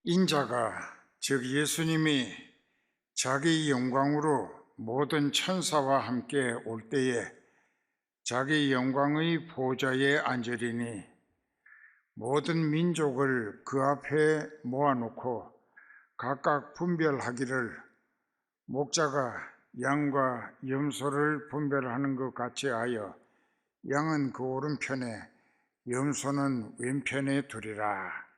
인자가 즉 예수님이 자기 영광으로 모든 천사와 함께 올 때에 자기 영광의 보좌에 앉으리니 모든 민족을 그 앞에 모아놓고 각각 분별하기를 목자가 양과 염소를 분별하는 것 같이 하여 양은 그 오른편에 염소는 왼편에 두리라.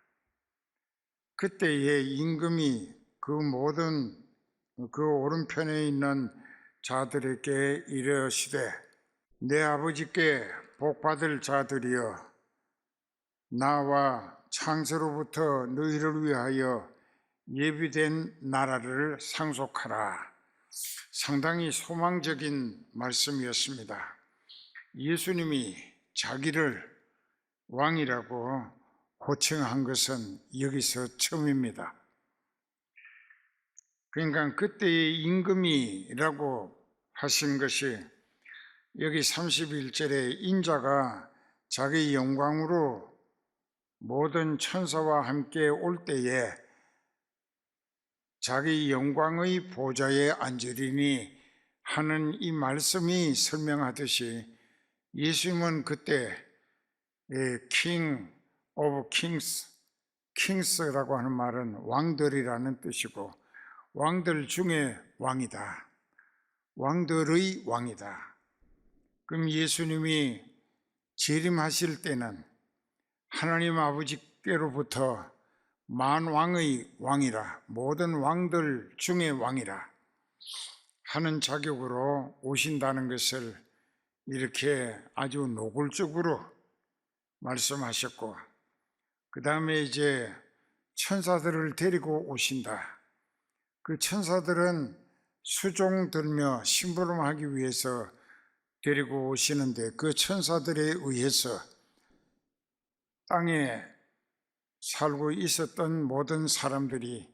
그때에 임금이 그 오른편에 있는 자들에게 이르시되 내 아버지께 복받을 자들이여 나와 창세로부터 너희를 위하여 예비된 나라를 상속하라. 상당히 소망적인 말씀이었습니다. 예수님이 자기를 왕이라고 호칭한 것은 여기서 처음입니다. 그러니까 그때의 임금이라고 하신 것이 여기 31절에 인자가 자기 영광으로 모든 천사와 함께 올 때에 자기 영광의 보좌에 앉으리니 하는 이 말씀이 설명하듯이 예수님은 그때 king of kings, kings라고 하는 말은 왕들이라는 뜻이고 왕들 중에 왕이다. 왕들의 왕이다. 그럼 예수님이 재림하실 때는 하나님 아버지께로부터 만왕의 왕이라, 모든 왕들 중에 왕이라 하는 자격으로 오신다는 것을 이렇게 아주 노골적으로 말씀하셨고, 그 다음에 이제 천사들을 데리고 오신다. 그 천사들은 수종 들며 심부름하기 위해서 데리고 오시는데 그 천사들에 의해서 땅에 살고 있었던 모든 사람들이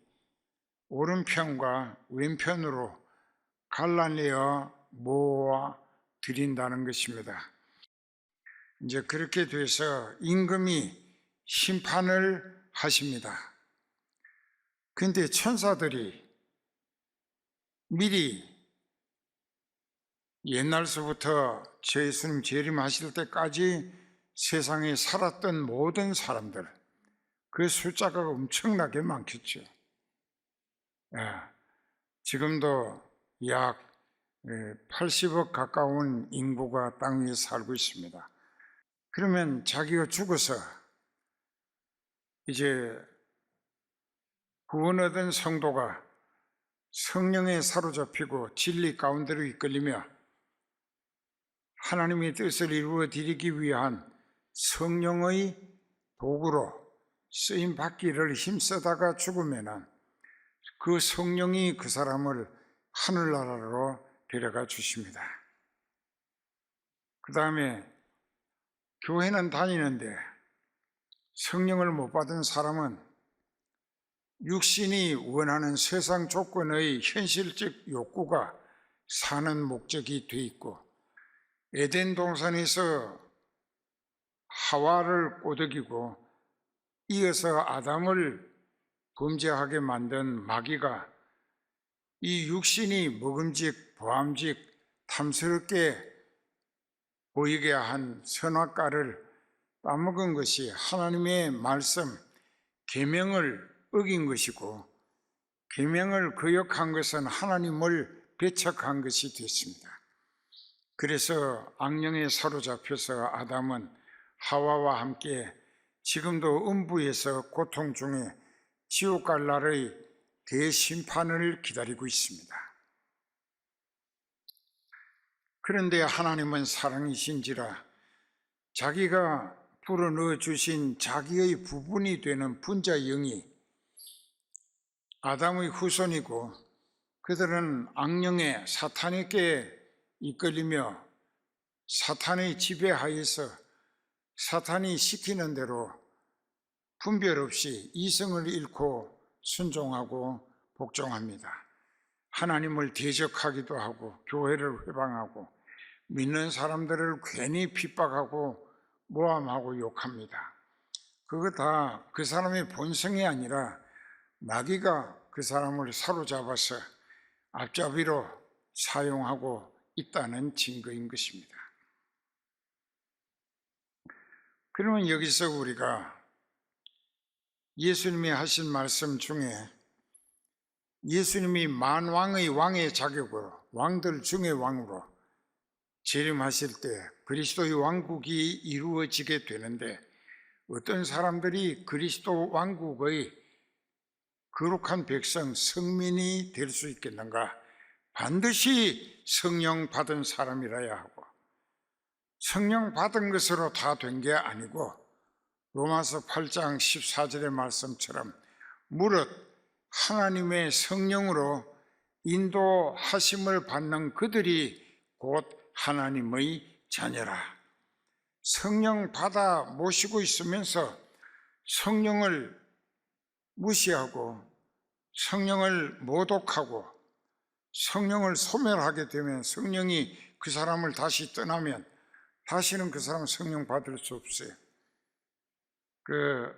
오른편과 왼편으로 갈라내어 모아 드린다는 것입니다. 이제 그렇게 돼서 임금이 심판을 하십니다. 그런데 천사들이 미리 옛날서부터 예수님 재림하실 때까지 세상에 살았던 모든 사람들, 그 숫자가 엄청나게 많겠죠. 지금도 약 80억 가까운 인구가 땅 위에 살고 있습니다. 그러면 자기가 죽어서 이제 구원 얻은 성도가 성령에 사로잡히고 진리 가운데로 이끌리며 하나님의 뜻을 이루어 드리기 위한 성령의 도구로 쓰임 받기를 힘쓰다가 죽으면 그 성령이 그 사람을 하늘나라로 데려가 주십니다. 그 다음에 교회는 다니는데 성령을 못 받은 사람은 육신이 원하는 세상 조건의 현실적 욕구가 사는 목적이 돼 있고, 에덴 동산에서 하와를 꼬드기고 이어서 아담을 범죄하게 만든 마귀가 이 육신이 먹음직, 보암직, 탐스럽게 보이게 한 선악과를 따먹은 것이 하나님의 말씀, 계명을 어긴 것이고, 계명을 거역한 것은 하나님을 배척한 것이 됐습니다. 그래서 악령에 사로잡혀서 아담은 하와와 함께 지금도 음부에서 고통 중에 지옥 갈 날의 대심판을 기다리고 있습니다. 그런데 하나님은 사랑이신지라 자기가 불어넣어 주신 자기의 부분이 되는 분자 영이 아담의 후손이고, 그들은 악령의 사탄에게 이끌리며 사탄의 지배하에서 사탄이 시키는 대로 분별 없이 이성을 잃고 순종하고 복종합니다. 하나님을 대적하기도 하고 교회를 회방하고 믿는 사람들을 괜히 핍박하고 모함하고 욕합니다. 그거 다 그 사람의 본성이 아니라 마귀가 그 사람을 사로잡아서 앞잡이로 사용하고 있다는 증거인 것입니다. 그러면 여기서 우리가 예수님이 하신 말씀 중에 예수님이 만왕의 왕의 자격으로, 왕들 중의 왕으로 재림하실 때 그리스도의 왕국이 이루어지게 되는데, 어떤 사람들이 그리스도 왕국의 거룩한 백성, 성민이 될 수 있겠는가? 반드시 성령 받은 사람이라야 하고, 성령 받은 것으로 다 된 게 아니고 로마서 8장 14절의 말씀처럼 무릇 하나님의 성령으로 인도하심을 받는 그들이 곧 하나님의 자녀라. 성령 받아 모시고 있으면서 성령을 무시하고 성령을 모독하고 성령을 소멸하게 되면, 성령이 그 사람을 다시 떠나면 다시는 그 사람은 성령 받을 수 없어요. 그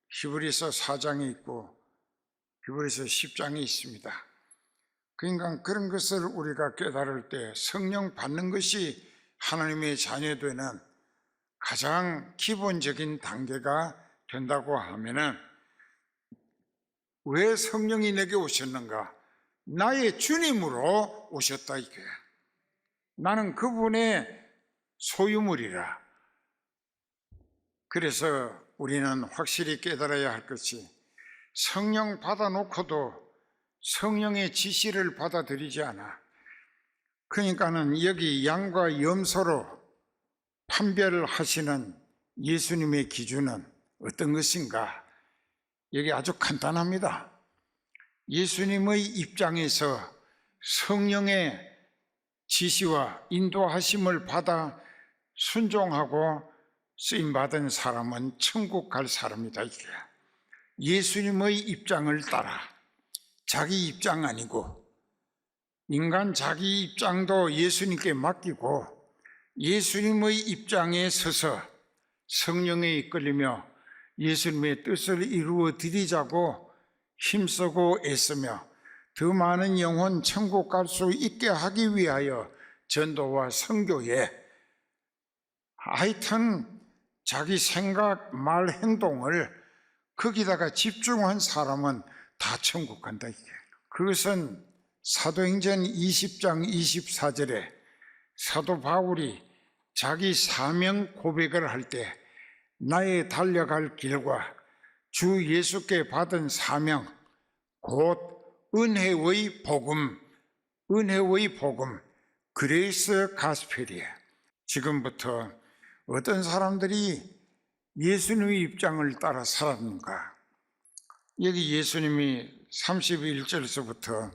히브리서 4장이 있고 히브리서 10장이 있습니다. 그러니까 그런 것을 우리가 깨달을 때 성령 받는 것이 하나님의 자녀되는 가장 기본적인 단계가 된다고 하면은, 왜 성령이 내게 오셨는가? 나의 주님으로 오셨다 이거야. 나는 그분의 소유물이라. 그래서 우리는 확실히 깨달아야 할 것이, 성령 받아놓고도 성령의 지시를 받아들이지 않아. 그러니까는 여기 양과 염소로 판별하시는 예수님의 기준은 어떤 것인가? 여기 아주 간단합니다. 예수님의 입장에서 성령의 지시와 인도하심을 받아 순종하고 쓰임받은 사람은 천국 갈 사람이다 이게. 예수님의 입장을 따라, 자기 입장 아니고, 인간 자기 입장도 예수님께 맡기고 예수님의 입장에 서서 성령에 이끌리며 예수님의 뜻을 이루어 드리자고 힘쓰고 애쓰며 더 많은 영혼 천국 갈 수 있게 하기 위하여 전도와 선교에, 하여튼 자기 생각, 말, 행동을 거기다가 집중한 사람은 다 천국 간다 이게. 그것은 사도행전 20장 24절에 사도 바울이 자기 사명 고백을 할 때, 나의 달려갈 길과 주 예수께 받은 사명 곧 은혜의 복음, 은혜의 복음, 그레이스 가스펠이에요. 지금부터 어떤 사람들이 예수님의 입장을 따라 살았는가? 여기 예수님이 31절에서부터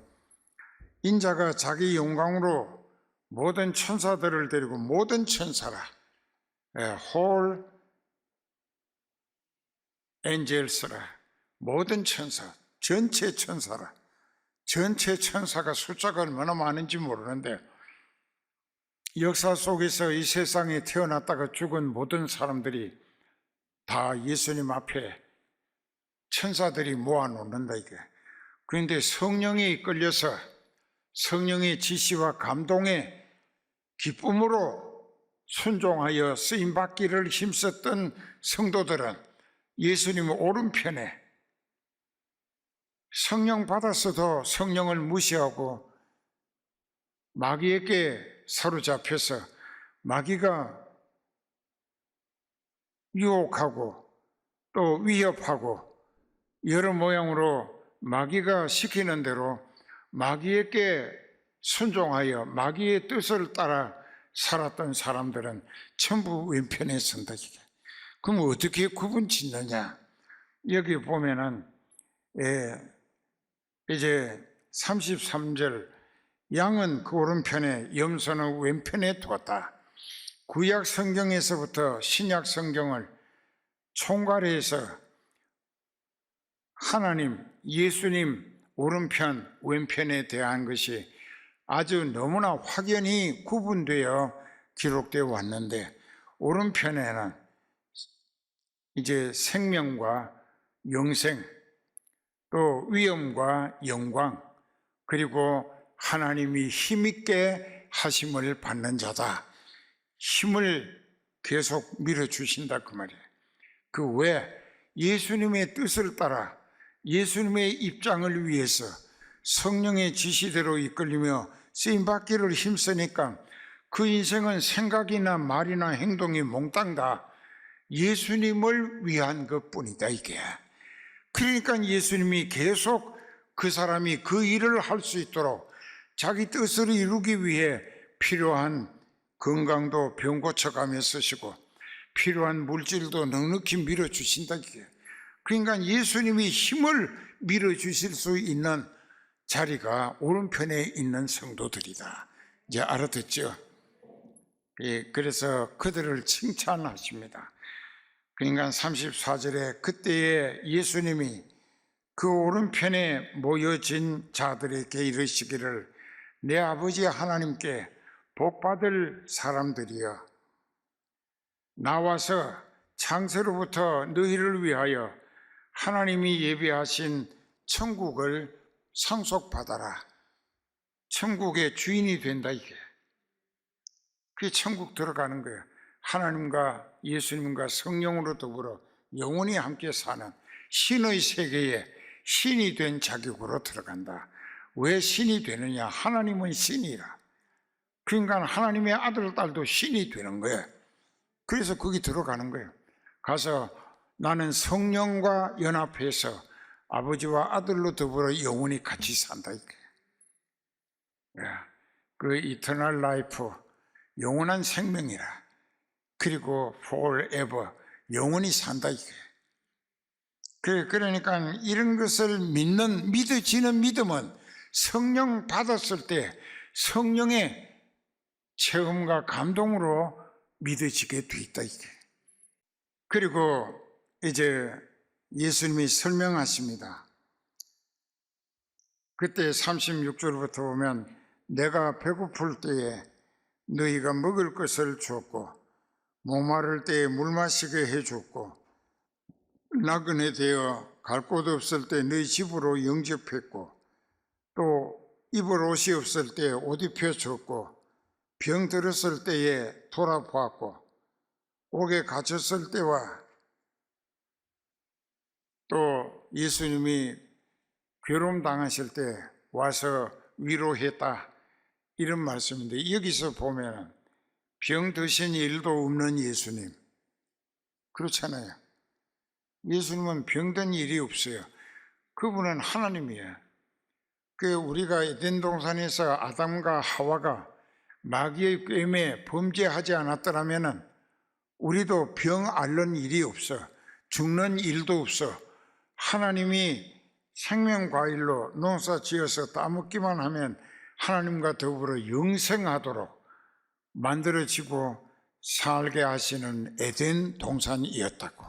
인자가 자기 영광으로 모든 천사들을 데리고, 모든 천사라, 홀 엔젤스라, 모든 천사, 전체 천사라, 전체 천사가 숫자가 얼마나 많은지 모르는데, 역사 속에서 이 세상에 태어났다가 죽은 모든 사람들이 다 예수님 앞에 천사들이 모아놓는다 이게. 그런데 성령에 이끌려서 성령의 지시와 감동에 기쁨으로 순종하여 쓰임받기를 힘썼던 성도들은 예수님 오른편에, 성령 받았어도 성령을 무시하고 마귀에게 사로잡혀서 마귀가 유혹하고 또 위협하고 여러 모양으로 마귀가 시키는 대로 마귀에게 순종하여 마귀의 뜻을 따라 살았던 사람들은 전부 왼편에 선다. 그럼 어떻게 구분 짓느냐? 여기 보면은 이제 33절, 양은 그 오른편에 염소는 왼편에 두었다. 구약 성경에서부터 신약 성경을 총괄해서 하나님, 예수님 오른편, 왼편에 대한 것이 아주 너무나 확연히 구분되어 기록되어 왔는데, 오른편에는 이제 생명과 영생, 또 위엄과 영광, 그리고 하나님이 힘있게 하심을 받는 자다. 힘을 계속 밀어주신다 그 말이에요. 그 왜? 예수님의 뜻을 따라 예수님의 입장을 위해서 성령의 지시대로 이끌리며 쓰임받기를 힘쓰니까 그 인생은 생각이나 말이나 행동이 몽땅 다 예수님을 위한 것뿐이다 이게. 그러니까 예수님이 계속 그 사람이 그 일을 할 수 있도록 자기 뜻을 이루기 위해 필요한 건강도 병 고쳐가며 쓰시고 필요한 물질도 넉넉히 밀어주신다 이게. 그러니까 예수님이 힘을 밀어주실 수 있는 자리가 오른편에 있는 성도들이다. 이제 알아듣죠? 예, 그래서 그들을 칭찬하십니다. 그러니까 34절에 그때에 예수님이 그 오른편에 모여진 자들에게 이르시기를 내 아버지 하나님께 복받을 사람들이여 나와서 창세로부터 너희를 위하여 하나님이 예비하신 천국을 상속받아라. 천국의 주인이 된다 이게. 그게 천국 들어가는 거예요. 하나님과 예수님과 성령으로 더불어 영원히 함께 사는 신의 세계에 신이 된 자격으로 들어간다. 왜 신이 되느냐? 하나님은 신이라. 그러니까 하나님의 아들, 딸도 신이 되는 거예요. 그래서 거기 들어가는 거예요. 가서 나는 성령과 연합해서 아버지와 아들로 더불어 영원히 같이 산다 이게. 그 이터널 라이프, 영원한 생명이라. 그리고 forever, 영원히 산다 이게. 그러니까 이런 것을 믿어지는 믿음은 성령 받았을 때 성령의 체험과 감동으로 믿어지게 돼 있다 이게. 그리고 이제 예수님이 설명하십니다. 그때 36절부터 보면 내가 배고플 때에 너희가 먹을 것을 줬고 목마를 때에 물 마시게 해줬고 나그네 되어 갈 곳 없을 때 너희 집으로 영접했고 또 입을 옷이 없을 때 옷 입혀줬고 병 들었을 때에 돌아보았고 옥에 갇혔을 때와 또 예수님이 괴로움 당하실 때 와서 위로했다 이런 말씀인데 여기서 보면 병 드신 일도 없는 예수님 그렇잖아요. 예수님은 병든 일이 없어요. 그분은 하나님이에요. 그 우리가 에덴 동산에서 아담과 하와가 마귀의 꾀임에 범죄하지 않았더라면 우리도 병 앓는 일이 없어. 죽는 일도 없어. 하나님이 생명과일로 농사 지어서 따먹기만 하면 하나님과 더불어 영생하도록 만들어지고 살게 하시는 에덴 동산이었다고.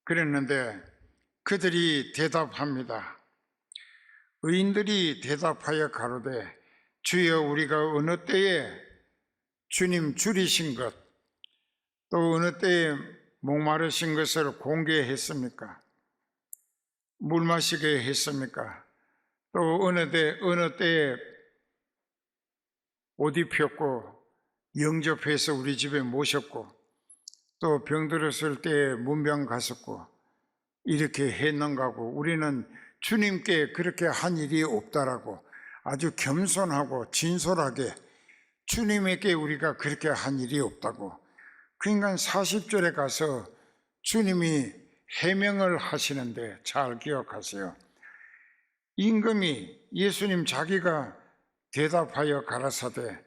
그랬는데 그들이 대답합니다. 의인들이 대답하여 가로되 주여 우리가 어느 때에 주님 줄이신 것 또 어느 때에 목마르신 것을 공개했습니까? 물 마시게 했습니까? 또 어느 때에 옷 입혔고 영접해서 우리 집에 모셨고 또 병들었을 때에 문병 갔었고 이렇게 했는가고 우리는 주님께 그렇게 한 일이 없다라고 아주 겸손하고 진솔하게 주님에게 우리가 그렇게 한 일이 없다고. 그러니까 40절에 가서 주님이 해명을 하시는데 잘 기억하세요. 임금이 예수님 자기가 대답하여 가라사대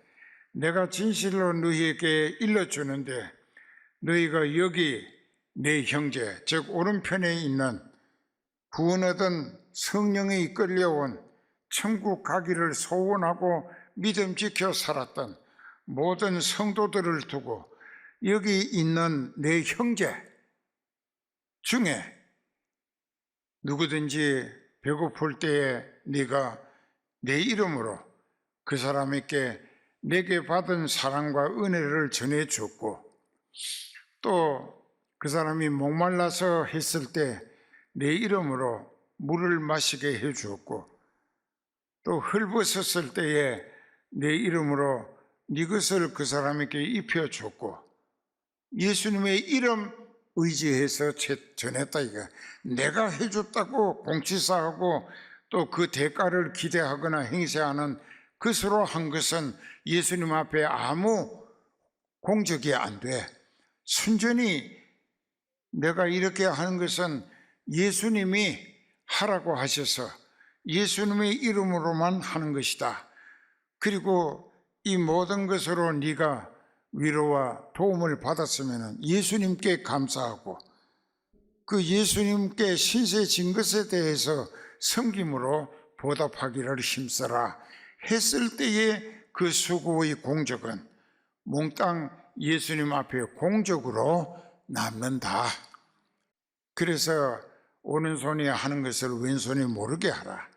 내가 진실로 너희에게 일러주는데 너희가 여기 내 형제 즉 오른편에 있는 구원 얻은 성령에 이끌려온 천국 가기를 소원하고 믿음 지켜 살았던 모든 성도들을 두고 여기 있는 내 형제 중에 누구든지 배고플 때에 네가 내 이름으로 그 사람에게 내게 받은 사랑과 은혜를 전해줬고 또 그 사람이 목말라서 했을 때 내 이름으로 물을 마시게 해 주었고, 또 헐벗었을 때에 내 이름으로 네 것을 그 사람에게 입혀 줬고, 예수님의 이름 의지해서 전했다 이거. 내가 해줬다고 공치사하고 또 그 대가를 기대하거나 행세하는 것으로 한 것은 예수님 앞에 아무 공적이 안 돼. 순전히 내가 이렇게 하는 것은 예수님이 하라고 하셔서 예수님의 이름으로만 하는 것이다. 그리고 이 모든 것으로 네가 위로와 도움을 받았으면 예수님께 감사하고 그 예수님께 신세 진 것에 대해서 섬김으로 보답하기를 힘써라 했을 때의 그 수고의 공적은 몽땅 예수님 앞에 공적으로 남는다. 그래서 오른손이 하는 것을 왼손이 모르게 하라.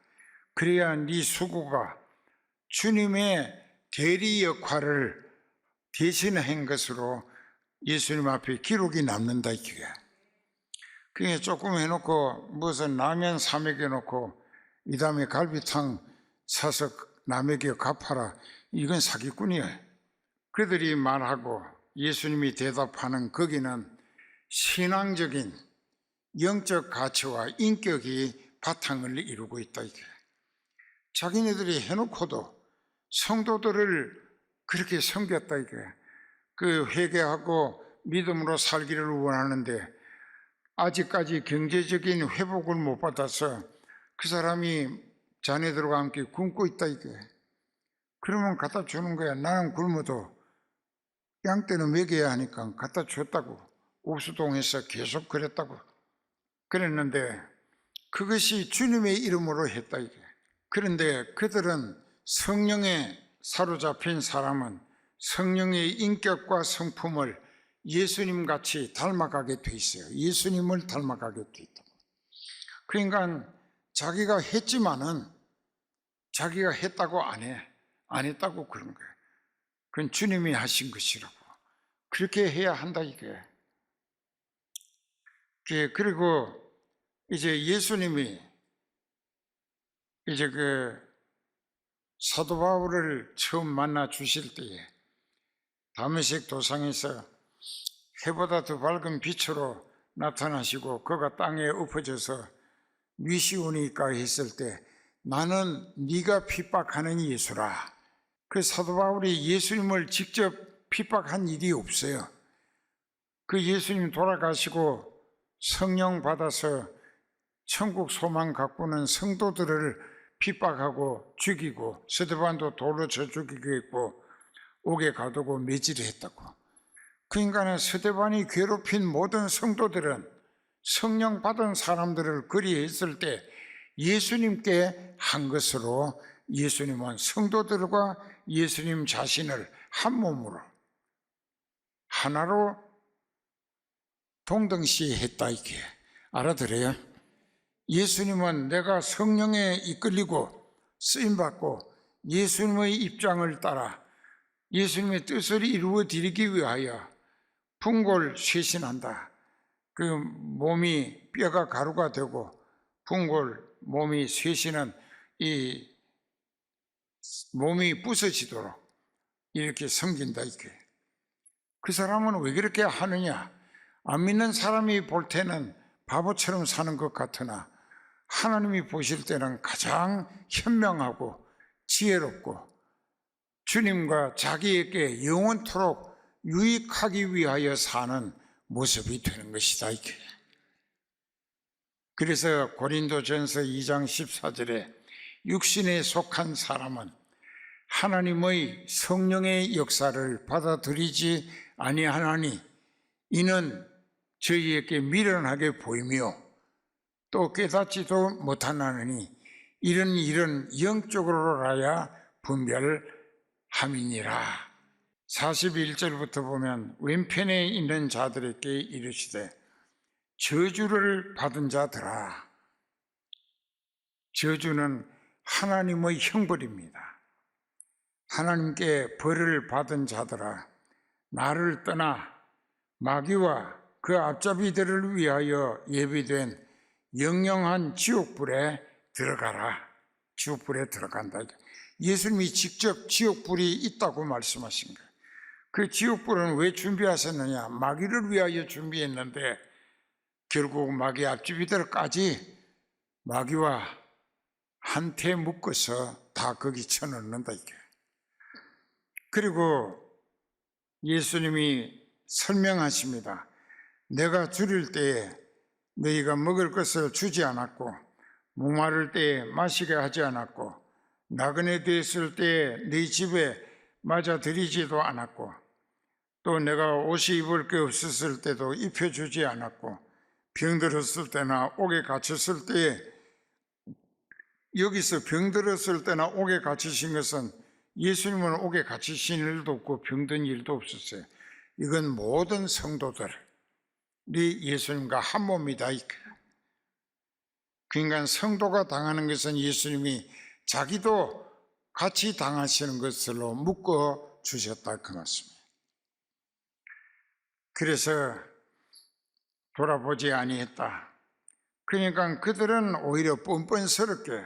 그래야 네 수고가 주님의 대리 역할을 대신한 것으로 예수님 앞에 기록이 남는다 이게. 그게 조금 해놓고 무슨 라면 사 먹여놓고 이 다음에 갈비탕 사서 남에게 갚아라. 이건 사기꾼이야. 그들이 말하고 예수님이 대답하는 거기는 신앙적인 영적 가치와 인격이 바탕을 이루고 있다 이게. 자기네들이 해놓고도 성도들을 그렇게 섬겼다 이게. 그 회개하고 믿음으로 살기를 원하는데 아직까지 경제적인 회복을 못 받아서 그 사람이 자네들과 함께 굶고 있다 이게. 그러면 갖다 주는 거야. 나는 굶어도 양떼는 먹여야 하니까 갖다 줬다고. 옥수동에서 계속 그랬다고. 그랬는데 그것이 주님의 이름으로 했다 이게. 그런데 그들은 성령에 사로잡힌 사람은 성령의 인격과 성품을 예수님같이 닮아가게 돼 있어요. 예수님을 닮아가게 돼 있다. 그러니까 자기가 했지만은 자기가 했다고 안 해. 안 했다고 그런 거예요. 그건 주님이 하신 것이라고. 그렇게 해야 한다 이게. 그리고 이제 예수님이 이제 그 사도 바울을 처음 만나 주실 때에 다메섹 도상에서 해보다 더 밝은 빛으로 나타나시고 그가 땅에 엎어져서 미시오니까 했을 때 나는 네가 핍박하는 예수라. 그 사도 바울이 예수님을 직접 핍박한 일이 없어요. 그 예수님 돌아가시고 성령 받아서 천국 소망 갖고는 성도들을 핍박하고 죽이고 스데반도 돌로 쳐 죽이고 했고 옥에 가두고 매질을 했다고. 그 인간은 스데반이 괴롭힌 모든 성도들은 성령 받은 사람들을 그리했을 때 예수님께 한 것으로 예수님은 성도들과 예수님 자신을 한 몸으로 하나로 동등시했다 이게. 알아들어요? 예수님은 내가 성령에 이끌리고 쓰임받고 예수님의 입장을 따라 예수님의 뜻을 이루어 드리기 위하여 풍골 쇄신한다. 그 몸이 뼈가 가루가 되고 풍골 몸이 쇄신은 이 몸이 부서지도록 이렇게 섬긴다 이게. 그 사람은 왜 그렇게 하느냐? 안 믿는 사람이 볼 때는 바보처럼 사는 것 같으나 하나님이 보실 때는 가장 현명하고 지혜롭고 주님과 자기에게 영원토록 유익하기 위하여 사는 모습이 되는 것이다 이게. 그래서 고린도전서 2장 14절에 육신에 속한 사람은 하나님의 성령의 역사를 받아들이지 아니하나니 이는 저희에게 미련하게 보이며 또 깨닫지도 못하나니 이런 일은 영적으로라야 분별함이니라. 41절부터 보면 왼편에 있는 자들에게 이르시되 저주를 받은 자들아. 저주는 하나님의 형벌입니다. 하나님께 벌을 받은 자들아, 나를 떠나 마귀와 그 앞잡이들을 위하여 예비된 영영한 지옥불에 들어가라. 지옥불에 들어간다. 예수님이 직접 지옥불이 있다고 말씀하신 거예요. 그 지옥불은 왜 준비하셨느냐? 마귀를 위하여 준비했는데 결국 마귀 앞잡이들까지 마귀와 한테 묶어서 다 거기 쳐넣는다 이게. 그리고 예수님이 설명하십니다. 내가 줄일 때에 너희가 먹을 것을 주지 않았고 목마를 때에 마시게 하지 않았고 나그네 되었을 때에 너희 집에 맞아들이지도 않았고 또 내가 옷이 입을 게 없었을 때도 입혀주지 않았고 병들었을 때나 옥에 갇혔을 때에 여기서 병들었을 때나 옥에 갇히신 것은 예수님은 옥에 갇히신 일도 없고 병든 일도 없었어요. 이건 모든 성도들이 예수님과 한 몸이다. 그러니까 성도가 당하는 것은 예수님이 자기도 같이 당하시는 것으로 묶어 주셨다 그 말씀이에요. 그래서 돌아보지 아니했다. 그러니까 그들은 오히려 뻔뻔스럽게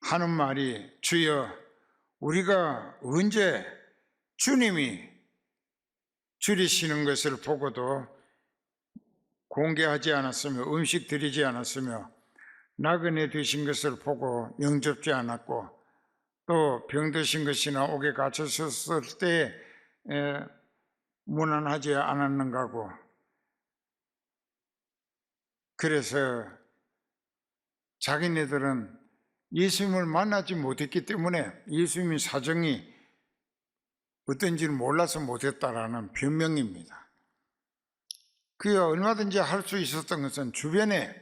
하는 말이 주여 우리가 언제 주님이 줄이시는 것을 보고도 공개하지 않았으며 음식 드리지 않았으며 나그네 되신 것을 보고 영접지 않았고 또 병드신 것이나 옥에 갇혔을 때 무난하지 않았는가고. 그래서 자기네들은 예수님을 만나지 못했기 때문에 예수님의 사정이 어떤지를 몰라서 못했다라는 변명입니다. 그가 얼마든지 할 수 있었던 것은 주변에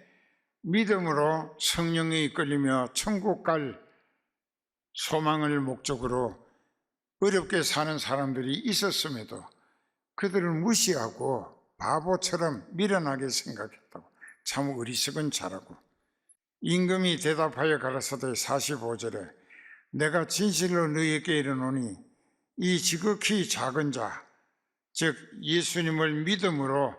믿음으로 성령에 이끌리며 천국 갈 소망을 목적으로 어렵게 사는 사람들이 있었음에도 그들을 무시하고 바보처럼 미련하게 생각했다고. 참 어리석은 자라고. 임금이 대답하여 가라사대 45절에 내가 진실로 너희에게 이르노니 이 지극히 작은 자, 즉 예수님을 믿음으로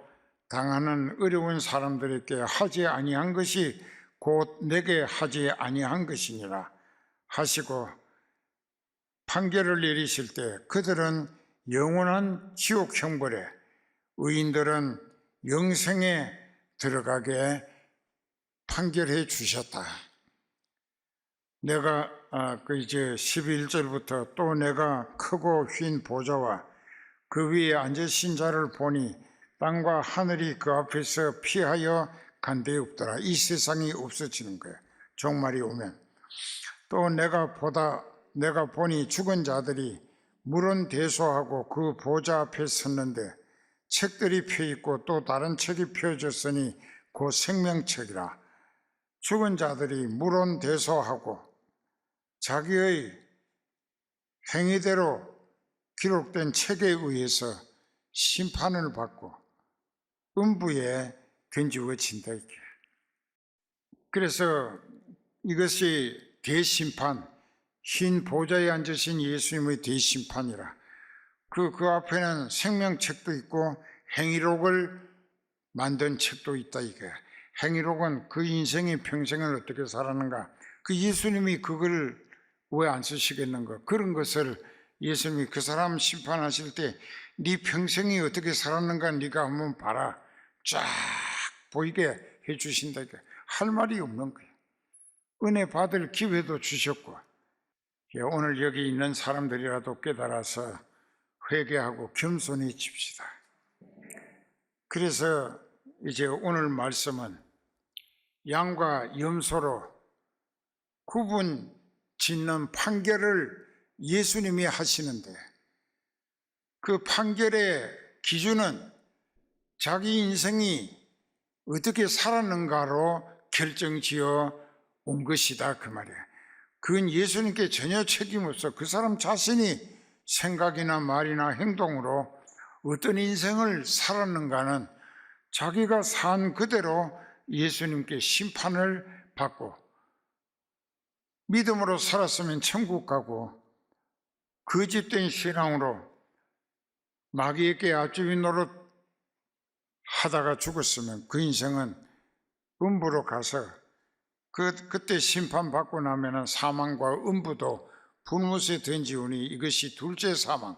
당하는 어려운 사람들에게 하지 아니한 것이 곧 내게 하지 아니한 것이니라 하시고 판결을 내리실 때 그들은 영원한 지옥 형벌에 의인들은 영생에 들어가게 판결해 주셨다. 내가 이제 11절부터 또 내가 크고 휜 보좌와 그 위에 앉으신 자를 보니 땅과 하늘이 그 앞에서 피하여 간 데 없더라. 이 세상이 없어지는 거예요. 종말이 오면. 또 내가 보니 죽은 자들이 물은 대소하고 그 보좌 앞에 섰는데 책들이 펴있고 또 다른 책이 펴졌으니 그 생명책이라. 죽은 자들이 물은 대소하고 자기의 행위대로 기록된 책에 의해서 심판을 받고 음부에 던지워진다. 그래서 이것이 대심판, 흰 보좌에 앉으신 예수님의 대심판이라. 그 앞에는 생명책도 있고 행위록을 만든 책도 있다 이게. 행위록은 그 인생의 평생을 어떻게 살았는가. 그 예수님이 그걸 왜 안 쓰시겠는가. 그런 것을 예수님이 그 사람 심판하실 때 네 평생이 어떻게 살았는가 네가 한번 봐라. 쫙 보이게 해주신다. 할 말이 없는 거예요. 은혜 받을 기회도 주셨고 오늘 여기 있는 사람들이라도 깨달아서 회개하고 겸손해집시다. 그래서 이제 오늘 말씀은 양과 염소로 구분 짓는 판결을 예수님이 하시는데 그 판결의 기준은 자기 인생이 어떻게 살았는가로 결정지어 온 것이다 그 말이에요. 그건 예수님께 전혀 책임없어. 그 사람 자신이 생각이나 말이나 행동으로 어떤 인생을 살았는가는 자기가 산 그대로 예수님께 심판을 받고 믿음으로 살았으면 천국 가고 거짓된 신앙으로 마귀에게 앞집이 노릇 하다가 죽었으면 그 인생은 음부로 가서 그때 심판받고 나면은 사망과 음부도 불못에 던지우니 이것이 둘째 사망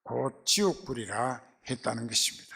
곧 지옥불이라 했다는 것입니다.